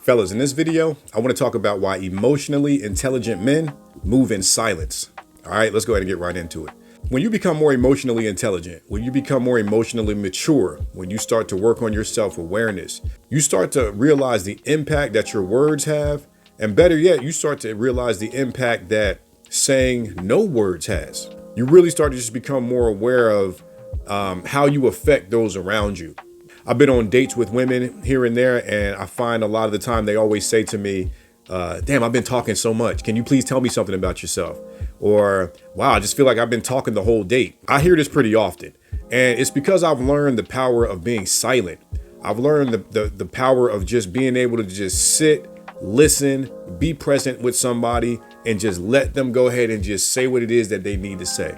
Fellas, in this video, I want to talk about why emotionally intelligent men move in silence. All right, let's go ahead and get right into it. When you become more emotionally intelligent, when you become more emotionally mature, when you start to work on your self-awareness, you start to realize the impact that your words have. And better yet, you start to realize the impact that saying no words has. You really start to just become more aware of how you affect those around you. I've been on dates with women here and there, and I find a lot of the time they always say to me, damn, I've been talking so much. Can you please tell me something about yourself? Or, wow, I just feel like I've been talking the whole date. I hear this pretty often. And it's because I've learned the power of being silent. I've learned the power of just being able to just sit, listen, be present with somebody, and just let them go ahead and just say what it is that they need to say.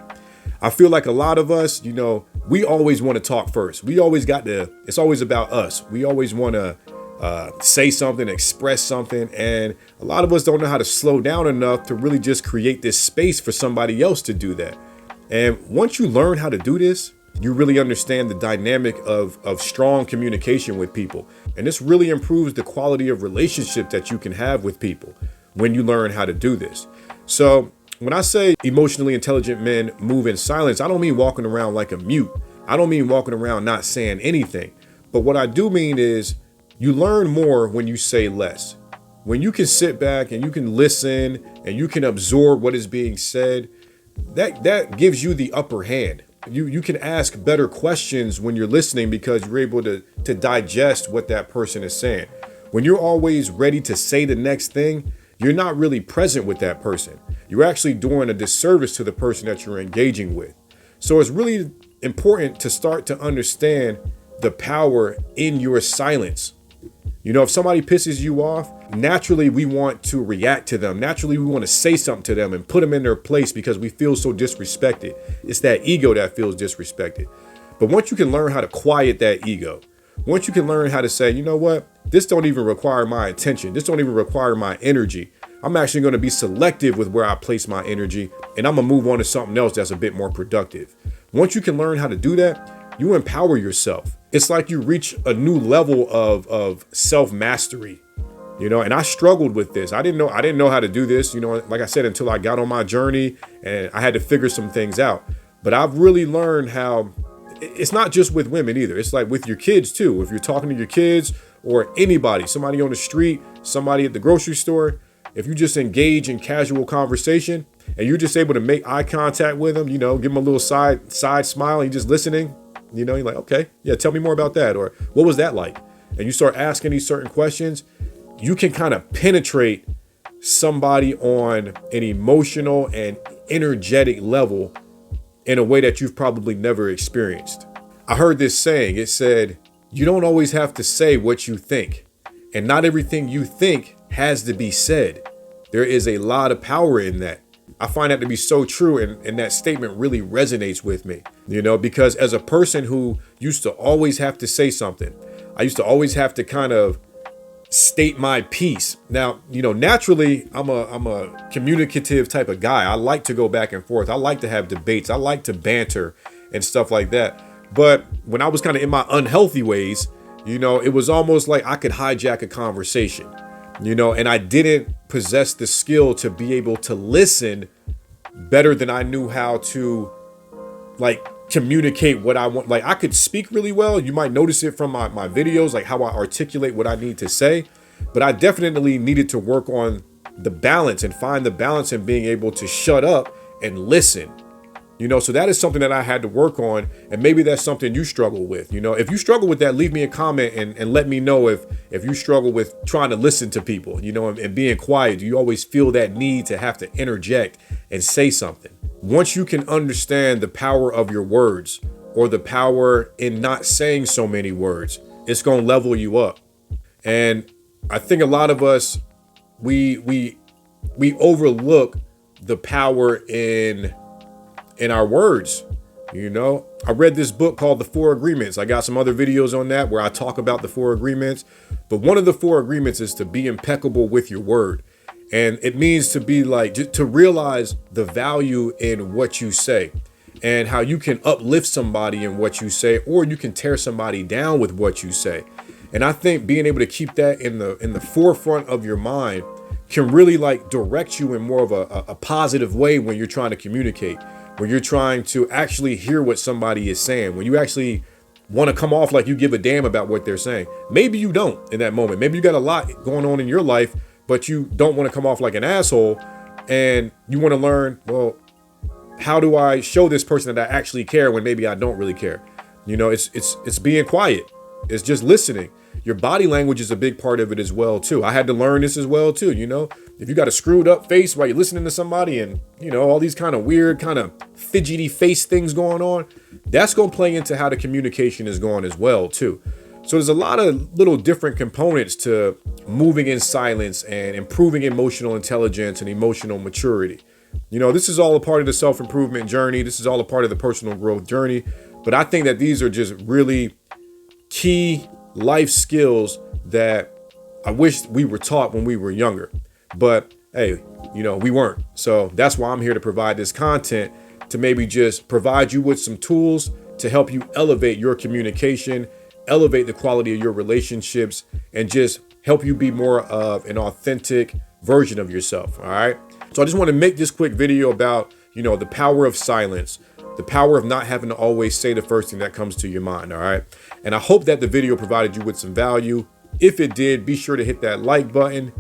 I feel like a lot of us, we always want to talk first. It's always about us. We always want to say something, express something. And a lot of us don't know how to slow down enough to really just create this space for somebody else to do that. And once you learn how to do this, you really understand the dynamic of strong communication with people. And this really improves the quality of relationship that you can have with people when you learn how to do this. So when I say emotionally intelligent men move in silence, I don't mean walking around like a mute. I don't mean walking around not saying anything. But what I do mean is you learn more when you say less. When you can sit back and you can listen and you can absorb what is being said, that gives you the upper hand. You can ask better questions when you're listening because you're able to digest what that person is saying. When you're always ready to say the next thing, you're not really present with that person. You're actually doing a disservice to the person that you're engaging with. So it's really important to start to understand the power in your silence. If somebody pisses you off, naturally we want to react to them. Naturally, we want to say something to them and put them in their place because we feel so disrespected. It's that ego that feels disrespected. But once you can learn how to quiet that ego, once you can learn how to say, you know what, this don't even require my attention. This don't even require my energy. I'm actually going to be selective with where I place my energy, and I'm going to move on to something else that's a bit more productive. Once you can learn how to do that, you empower yourself. It's like you reach a new level of self-mastery, and I struggled with this. I didn't know how to do this, like I said, until I got on my journey and I had to figure some things out. But I've really learned how it's not just with women either. It's like with your kids too. If you're talking to your kids or anybody, somebody on the street, somebody at the grocery store, if you just engage in casual conversation and you're just able to make eye contact with them, give them a little side smile and you're just listening, you're like, okay, yeah, tell me more about that. Or what was that like? And you start asking these certain questions, you can kind of penetrate somebody on an emotional and energetic level in a way that you've probably never experienced. I heard this saying, it said, you don't always have to say what you think, and not everything you think has to be said. There is a lot of power in that. I find that to be so true, and that statement really resonates with me, because as a person who used to always have to say something, I used to always have to kind of state my piece. Now, naturally, I'm a communicative type of guy. I like to go back and forth. I like to have debates. I like to banter and stuff like that. But when I was kind of in my unhealthy ways, it was almost like I could hijack a conversation, and I didn't possess the skill to be able to listen better than I knew how to communicate what I want. Like I could speak really well. You might notice it from my videos, like how I articulate what I need to say, but I definitely needed to work on the balance and find the balance in being able to shut up and listen. So that is something that I had to work on. And maybe that's something you struggle with. If you struggle with that, leave me a comment and let me know if you struggle with trying to listen to people, and being quiet. Do you always feel that need to have to interject and say something? Once you can understand the power of your words or the power in not saying so many words, it's going to level you up. And I think a lot of us, we overlook the power in our words. I read this book called The 4 Agreements. I got some other videos on that where I talk about the 4 agreements, but one of the 4 agreements is to be impeccable with your word. And it means to be to realize the value in what you say and how you can uplift somebody in what you say, or you can tear somebody down with what you say. And I think being able to keep that in the forefront of your mind can really like direct you in more of a positive way when you're trying to communicate, when you're trying to actually hear what somebody is saying, when you actually want to come off like you give a damn about what they're saying. Maybe you don't in that moment. Maybe you got a lot going on in your life, but you don't want to come off like an asshole, and you want to learn, well, how do I show this person that I actually care when maybe I don't really care? You know, it's being quiet. It's just listening. Your body language is a big part of it as well too. I had to learn this as well too. You know, if you got a screwed up face while you're listening to somebody, and you know, all these kind of weird, kind of fidgety face things going on, that's going to play into how the communication is going as well too. So there's a lot of little different components to moving in silence and improving emotional intelligence and emotional maturity. You know, this is all a part of the self-improvement journey. This is all a part of the personal growth journey. But I think that these are just really key life skills that I wish we were taught when we were younger. But hey, you know, we weren't. So that's why I'm here to provide this content, to maybe just provide you with some tools to help you elevate your communication, elevate the quality of your relationships, and just help you be more of an authentic version of yourself. All right. So I just want to make this quick video about, you know, the power of silence, the power of not having to always say the first thing that comes to your mind. All right. And I hope that the video provided you with some value. If it did, be sure to hit that like button.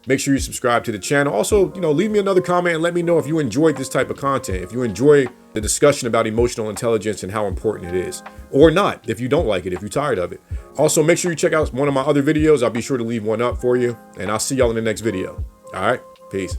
Make sure you subscribe to the channel. Also, you know, leave me another comment and let me know if you enjoyed this type of content, if you enjoy the discussion about emotional intelligence and how important it is, or not, if you don't like it, if you're tired of it. Also, make sure you check out one of my other videos. I'll be sure to leave one up for you, and I'll see y'all in the next video. All right. Peace.